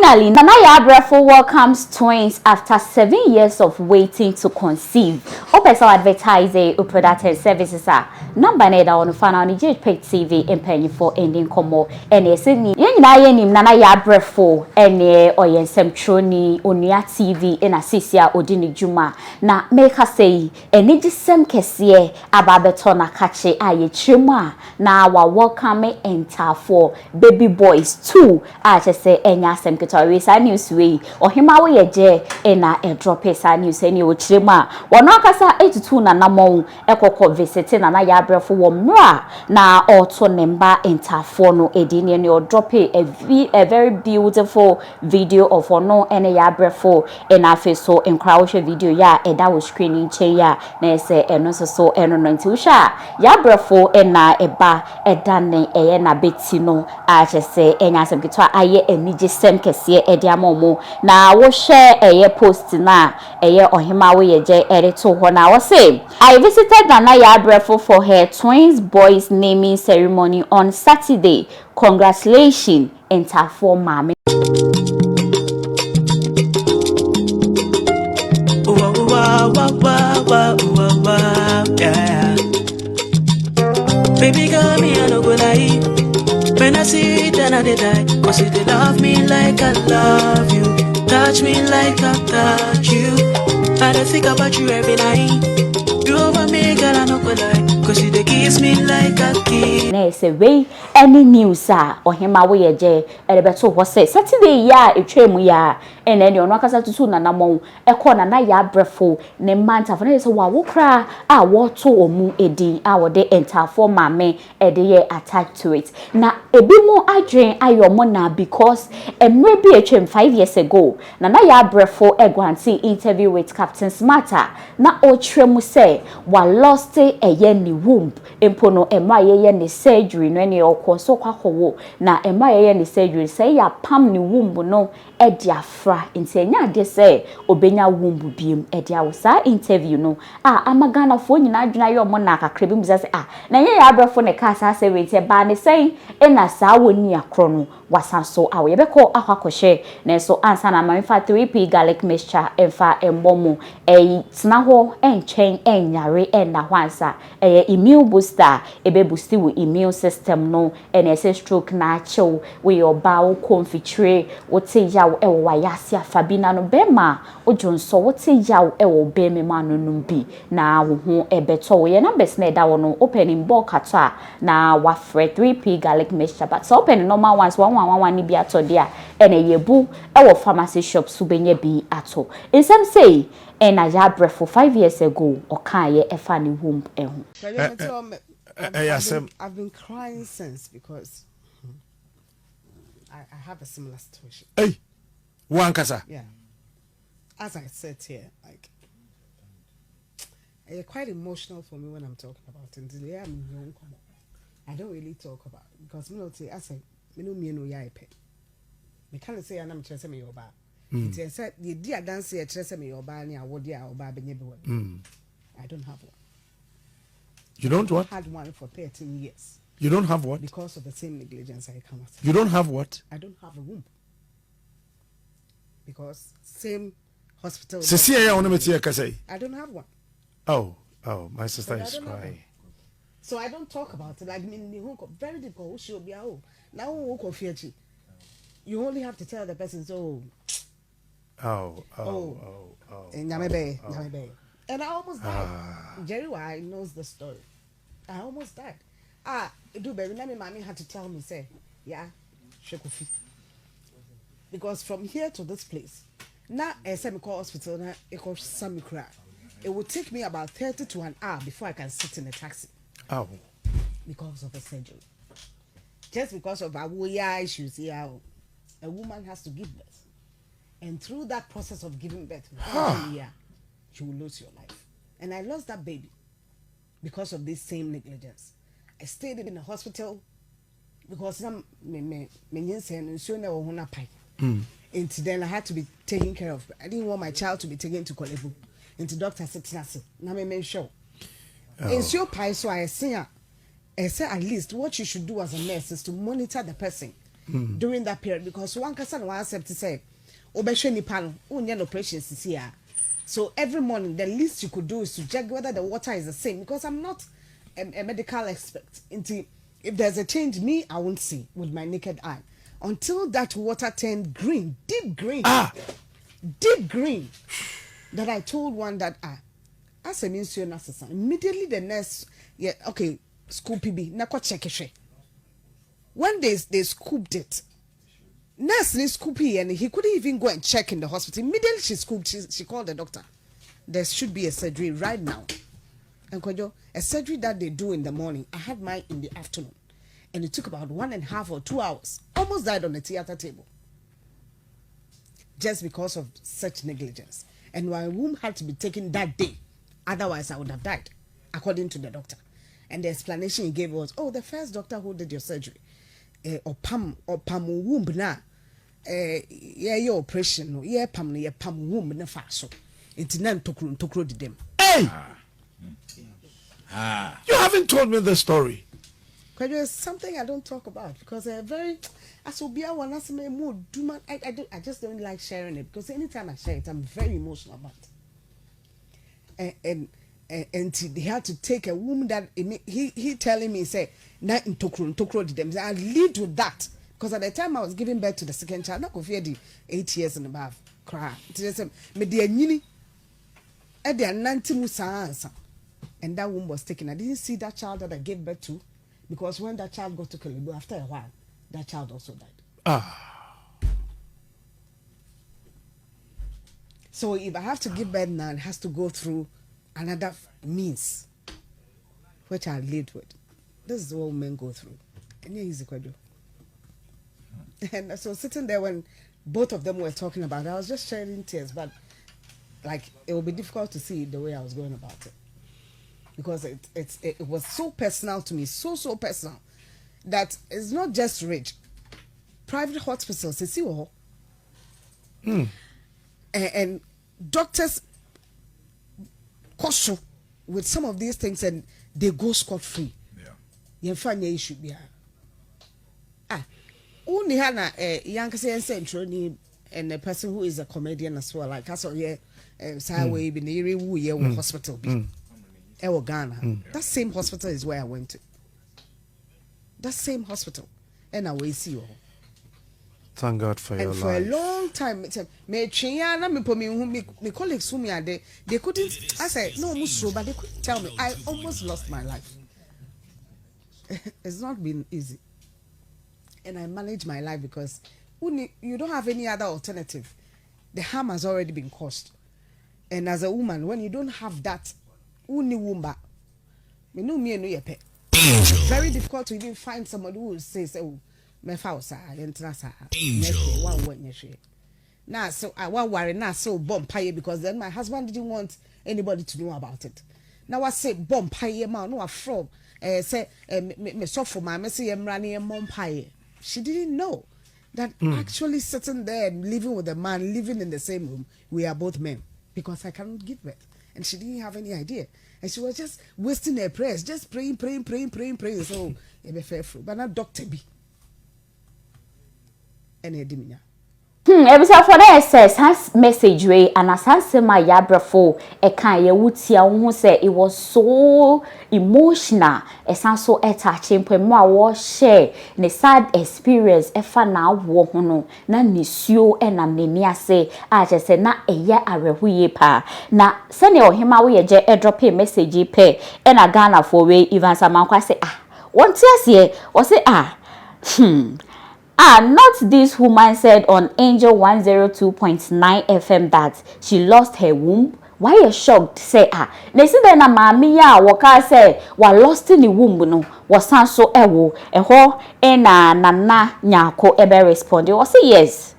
Finally, Yaa Brefo welcomes twins after 7 years of waiting to conceive. Opeso advertise product and services number neda on fana on GhPage TV and for ending como and Sydney. Yen Yaa Brefo and oyensem troni onia TV in Asisia Odini Juma na make her say and sem kesiye ababetona kache aye chima na wa welcome enter for baby boys too. I just say enya sem ketore sa news we ohima we ye na e drop sa news any o chima wono akasa 82 na namon ekoko visit na Yaa Brefo wo mra na auto nemba enter for no edini ni o drop a very beautiful video of ono ene Yaa Brefo in afi so encourage video ya e da wo screening chain ya na se eno so eno no ntusha Yaa Brefo na eba edane eye na beti no a say enya sem ketwa aye enije sem kese e dia momo na wo share eye post na eye ohima we ye je edito ho na wo say I visited Yaa Brefo for her twins boys naming ceremony on Saturday. Congratulations enter for mama. Baby girl, me I no go lie. When I see it, then I die. Cause you love me like I love you, touch me like I touch you. I don't think about you every night. You over me, girl, I no go lie. Cause you kiss me like a kid. Na say way any news ohima we ye je elebeto ho say Saturday ya etwemu ya ene ne ono akasa tutu na namon ekọ na Yaa Brefo ne manta for na say wa wo kra wo to omu edi wo de enter for mame e de ye attached to it na ebi mu adwen ayomo na because emre bi etwem 5 years ago na Yaa Brefo egwanti interview with Captain Smarter na o twemu say wa lost eye ni womb empono emma ye ni surgery no ne okoso kwakowo na emma ye ni surgery say ya pam ni womb no e dia fra ntenya de say obenya womb biem e dia wo sa interview no amagana fo nyina adwena ye omo na kakra bi mu say na ye Yaa Brefo ne ka sa say we te ba ne say e na sa woni akro no wasanso awe yebeko akwakoshe na so ansa na mamfa 3p garlic mixture emfa embomo tena ho enchen enyare enda hwansa immune booster ebe boost wo immune system no ene say stroke na chill we your bow confiture wote yawo ewo wayase afabina no bema ojonso wote yawo ewo beme manu numbi na wo ho ebeto we na best na da wo no opening bulk ata na wa 3p garlic mixture but so open normal ones one ni bi ato dia ene yebu ewo pharmacy shop subenye bi ato insem say and Yaa Brefo 5 years ago okaye efa ni womb ehu. I've been crying since because I have a similar situation. Hey, one kasa. Yeah. As I said here, like it's quite emotional for me when I'm talking about it. I don't really talk about it because I say me no yaipe. Me can't say I'm chese me yoba. It said the dear dance here chese me yoba ni awodi a oba benye be. I don't have one. You don't what? I had one for 13 years. You don't have what? Because of the same negligence I come at. You don't have what? I don't have a womb. Because same hospital. I don't have one. Oh, my sister is crying. So I don't talk about it. Like very difficult. Now you only have to tell the person so. And I almost died. Jerry Y knows the story. I almost died. Do baby, let me mommy had to tell me say, yeah, Shekufi. Because from here to this place, now a semi-call hospital, now it costs some cry. It would take me about 30 to an hour before I can sit in a taxi. Because of the surgery. Just because of our issues here, a woman has to give birth. And through that process of giving birth, you will lose your life. And I lost that baby because of this same negligence. I stayed in the hospital because and then I had to be taken care of. I didn't want my child to be taken to Kolebu. Into doctor said, "Na me show." In so pie, so I say at least what you should do as a nurse is to monitor the person during that period because one person was accept to say obeshe nipa no unye operations here. So every morning the least you could do is to check whether the water is the same because I'm not a medical expert. If there's a change, me I won't see with my naked eye until that water turned green, deep green, deep green. That I told one that as an insurance immediately the nurse school PB na ko check it. When they scooped it, nurse they scooped it and he couldn't even go and check in the hospital. Immediately she scooped, she called the doctor. There should be a surgery right now. And a surgery that they do in the morning, I had mine in the afternoon. And it took about 1.5 or 2 hours. Almost died on the theater table. Just because of such negligence. And my womb had to be taken that day. Otherwise, I would have died, according to the doctor. And the explanation he gave was, the first doctor who did your surgery, or pam womb na, your operation, no, pam womb na faso. It's nan tokro did them. Hey! You haven't told me the story. Because there's something I don't talk about because they're very. As will be a one as me more do man. I just don't like sharing it because anytime I share it, I'm very emotional about it. And they had to take a woman that he telling me say na tokro did them. I lead with that because at the time I was giving birth to the second child, not fear the 8 years and above. Cry. Me the nyini. At the 90 musa and that woman was taken. I didn't see that child that I gave birth to. Because when that child got to Kalibu, after a while, that child also died. So if I have to give birth now, it has to go through another means, which I lived with. This is what men go through. And yeah, easy kwado. And so sitting there when both of them were talking about it, I was just shedding tears, but like it would be difficult to see the way I was going about it. Because it was so personal to me, so personal, that it's not just rich. Private hospitals, you see what? And doctors caution with some of these things and they go scot-free. You find your issue be only hana young central and a person who is a comedian as well, like I saw Sideways in the area hospital be. Ghana. That same hospital is where I went to. That same hospital. And I will see you. Thank God for your life. And for a long time, my colleagues who me are there, they couldn't, I said, no, but they couldn't tell me. I almost lost my life. It's not been easy. And I manage my life because you don't have any other alternative. The harm has already been caused. And as a woman, when you don't have that, wumba. Me no yepe. Very difficult to even find somebody who will say, me fausa, yentrasa, now, so I won't worry now, so bomb pie because then my husband didn't want anybody to know about it. Now I say bomb pie man, no, from say me so for my messy running a mom pie. She didn't know that actually sitting there and living with a man, living in the same room, we are both men because I cannot give birth. And she didn't have any idea. And she was just wasting her prayers, just praying. So, it be fair fruit. But not Dr. B. And a dimina. Ebisa for the SS has message way and as answer my Yaa Brefo kan ye wutia wo say it was so emotional so touching pe mo a wo share ne sad experience efa na wo ho no na nisuo na nani ase a che say na eye arehuye pa na se ne ohima wo ye je drop a message pe na Ghana for we even Samankwa say won ti ase o say not this woman said on Angel 102.9 FM that she lost her womb. Why you shocked? Say they say that na mami ya waka say wa lost in the womb no was so ewo eho na nana nyako ebe responded. Was say yes.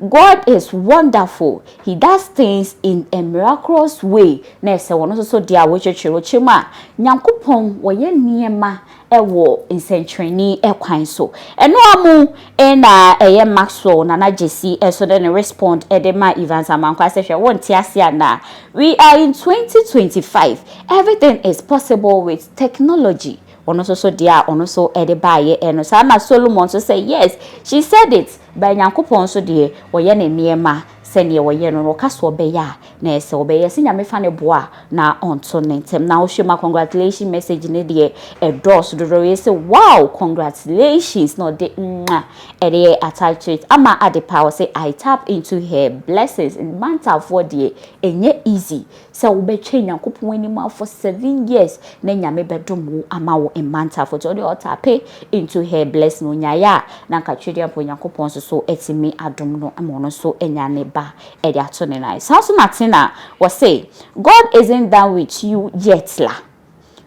God is wonderful. He does things in a miraculous way. Na se wono so dia wo chechero chema nyankopon wo ye niema ewo insentreni ekwan so eno amu na eye Maxwell na Jesse so then respond edema Evans Amankwa say won ti ase na we are in 2025. Everything is possible with technology. ono so dia ono so ede baaye eno sa na Solomon so say yes she said it ba Nyankopon so de woye ne niema sene woye no kaso obeya na ese obeye se nyame fa ne boa na onto ne ntem na wo hwema congratulations message ne de endorse do we say wow congratulations no de ede attach to it ama ade power say I tap into her blessings in manta for de enye easy se wo betwe Nyankopon anim for 7 years na nyame bedom wo ama wo in manta for to de tap into her blessing onyaya na ka twede apo Nyankopon so etimi adom no amono so enyane ba ede ato ne nice how so Martina was say God isn't done with you yet la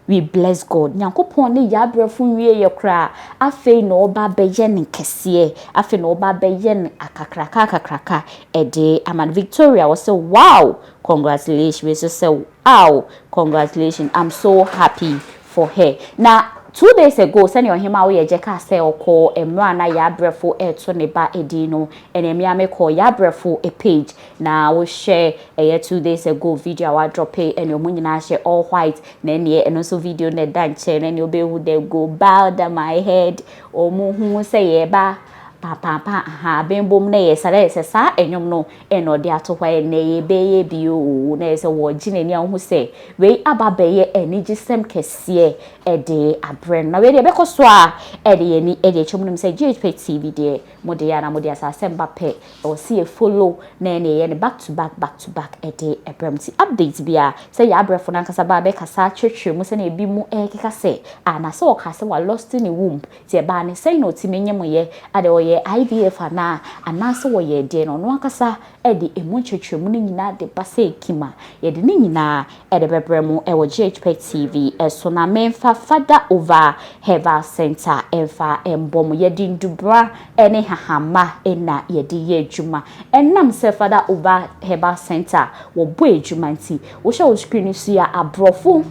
we bless God Nyankopon ne Yaa Brefo wie ye kra afei no oba beye ne kese afei no oba beye ne akakraka ede aman Victoria was say wow congratulations we say wow congratulations I'm so happy for her now 2 days ago send your him away jeka say oko emra na Yaa Brefo eto ne ba edino enemia me call Yaa Brefo a page na we share 2 days ago video I drop it and omunyina share all white na ne and also video na danche na ne obe hu dey go bow down my head omu hu say ye ba papa ha bembom na ye sare sa enyom no eno de ato hwa na ye beye bio na se wo gine ni ahu se we ababeye enigisem kese ede abren na we de be koso a ede ye ni ede chomnum se GhPage TV de mode ya na mode asasem bape o see follow na ne ye back to back ede ebremti update bia se Yaa Brefo na kasa ba be kasa twetwe mu se na ebi mu keka se ana se o kasa wa lost in the womb tie ba ne say no ti menyem ye ade o IVF ana so wo ye de no no akasa e de emu twetwemu ni nyina de base kima ye de ni nyina e de bebremu e wo GhPage TV so na menfa father over Herbal Center enfa embom ye de ndubra ene hahama ena ye de ye adwuma enam se father over Herbal Center wo bo adwuma nti wo hwe wo screen su ya abrofo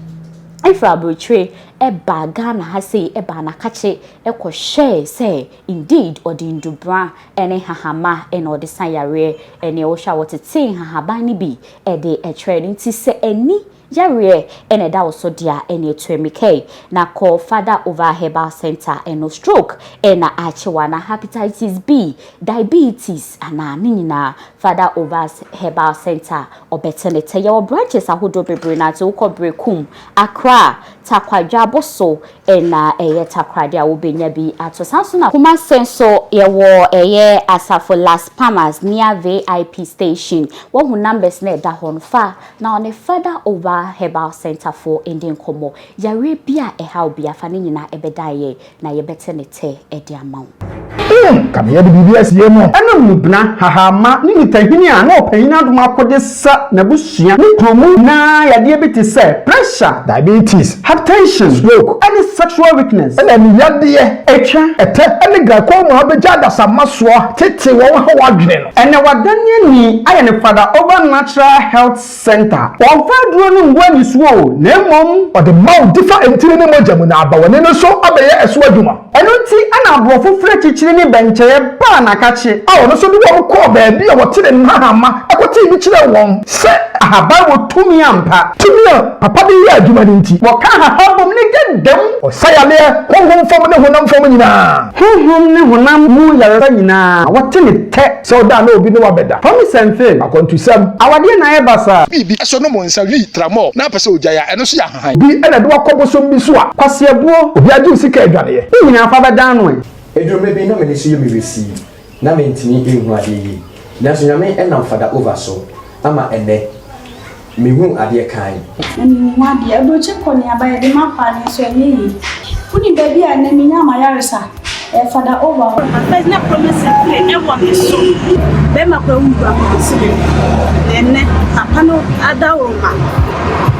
ifra botre eba Ghana ha say eba na kache ekwo share say indeed odindubra ene hahama ene odisanyare ene wo hwa wotetin hahaban ni bi ede training ti se eni yare ene da also dia ene twemike na call father over Herbal Center eno stroke ena achewa na hepatitis B diabetes ana nyina father over Herbal Center obetenete ye branches ahodo bebre na te ukọ brekum Accra Takwadwa boso ena Takwade a wo benya bi ato sanso na kuma senso ye wo Asafo Las Palmas near VIP station wo hu numbers na da hon fa na on father over Herbal Center for Indian Komo yare bia how bia fa nyina ebedaye na ye betenete ede amaw kame ye de BBS ye mo enam nubna hahama ni mitahini a na opanyina adoma akode sa na busua ni kromu na yade beti se pressure diabetes hypertension stroke any sexual weakness and then yade etwa ete any glaucoma abeja da samaso tete wo ha wadwene no ene wadane ni aye ne father over natural health center won fa duro no ngwani suo na emom o de maw difa entire ne mojamu na abawone no so abeye eso adwuma eno nti ana abrofo fre chichiri ni bencheye ba na kache a wono so bi wo ko ba bi wo tire nhahama akoti bi chire won se ahaba wo tumi ampa tumi papa bi ya adwuma ni nti wo ka habom ni gedem o sayale honhom fom ne honam fom nyina honhom ne honam mu yare nyina wote ni te so da na obi ne wabeda promise and fail akontusam awade na ye basa bibi so no mo nsa wi tramo na pese ojaya eno so ya hahan bi ena de wakobosom bi so a kwaseabuo obi aju sika adwane ye nyina fa beda no edurome bi na me nso yemi receive na me ntini ehu ade yi na so nyame enam fada over so ama ene me hu ade kan eni hu ade aboche koni abaye de mapa ni so eni yi kuni baby a na me nyama yaresa fada over first na promise play e want so be ma kwa ugba so ene papa no adawoma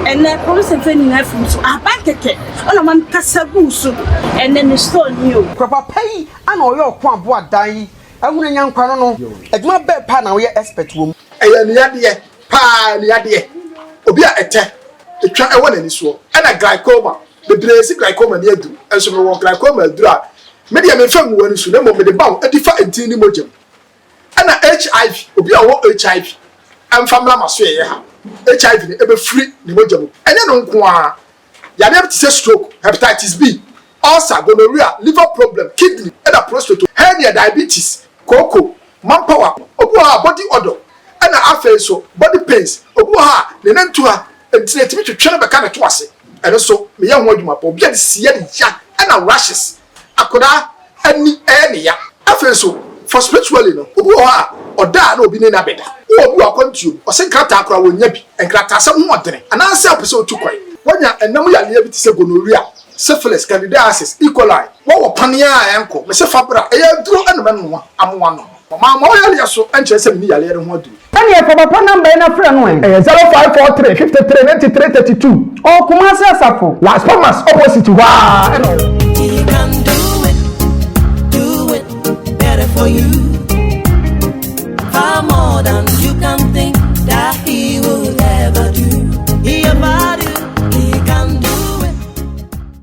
ene promise feni na fu so abakeke ona man kasabu so ene ni store ni o papa pay ana oyo okwa abo adan ehunu nyankwa no adwuma be pa na we expert wo eye ni yade pa ni yade obi a ete etwa ewo na ni so ana glaucoma the brace glaucoma ni adu enso me wo glaucoma adu a me de me fam wo ni so na mo me de bawo edifa enti ni mojem ana HIV obi a wo HIV am famla maso ye ha HIV ni ebe free ni mojem enye no nko a yade be say stroke hepatitis B ulcer, gonorrhea, liver problem, kidney, and a prostate, hernia, diabetes, cocoa, manpower, obuha body odor, and a face so body pains, obuha, the nentua, and to train a kind of twice. And also, me young one, my poor, get the and a rashes. Akoda, any ya. I feel so for spiritually, no, obuha, or da no be in a bed. Who are going to, or send Kratakra will nebi, and Kratasa more than, and answer episode 2 quite. When ya and no ya live to gonorrhea, syphilis, candidiasis, E. coli, what pania uncle, Mr. Fabra, a drew and man, I'm one. Mamma, I so anxious and me a little more do. Any for papa number in a friend when 0543 53 93 32. Oh, Kumasi Asafo. Las Palmas opposite to You can do it better for you.